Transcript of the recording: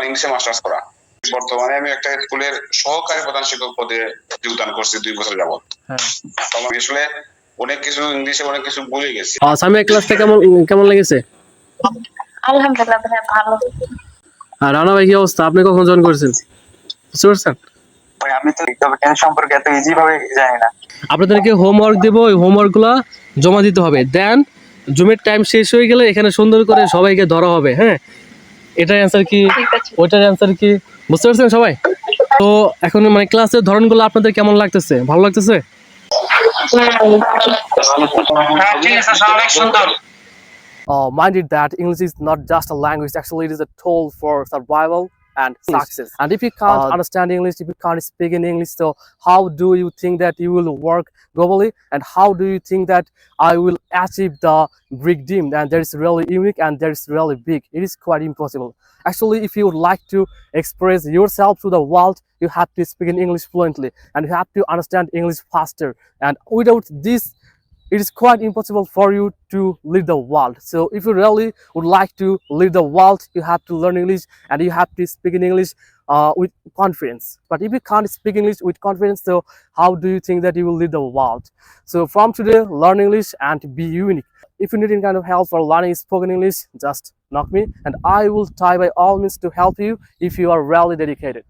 ইংলিশে মাস্টার্স করা। বর্তমানে আমি একটা স্কুলের সহকারী প্রধান শিক্ষক পদে যোগদান করছি 2 বছর যাবত। তখন আসলে অনেক কিছু ইংলিশে অনেক কিছু ভুলে গেছি। সামিয়া ক্লাসটা কেমন লেগেছে? আলহামদুলিল্লাহ ভাই ভালো। আর রানা ভাই কি অবস্থা? আপনি কখন জয়েন করেছেন? বুঝতে পারছেন? ভাই আমি তো বিজ্ঞান সম্পর্কে এত ইজি ভাবে জানি না। আপনাদেরকে হোমওয়ার্ক দেবো, ওই হোমওয়ার্কগুলো জমা দিতে হবে। দেন জুমের টাইম শেষ হয়ে গেলে এখানে সুন্দর করে সবাইকে ধরা হবে। হ্যাঁ, এটার অ্যান্সার কি, ওইটার অ্যান্সার কি, বুঝতে পারছেন সবাই? তো এখন মানে ক্লাসের ধরনগুলো আপনাদের কেমন লাগতেছে? ভালো লাগতেছে? Mind it that English is not just a language, actually it is a tool for survival and success. And if you can't understand English, if you can't speak in English, so how do you think that you will work globally? And how do you think that I will achieve the big dream? And that is really unique and that is really big. It is quite impossible. Actually, if you would like to express yourself to the world, you have to speak in English fluently and you have to understand English faster. And without this, it is quite impossible for you to lead the world. So if you really would like to lead the world, you have to learn English and you have to speak in English with confidence. But if you can't speak English with confidence, so how do you think that you will lead the world? So from today, learn English and be unique. If you need any kind of help for learning spoken English, just knock me and I will try by all means to help you if you are really dedicated.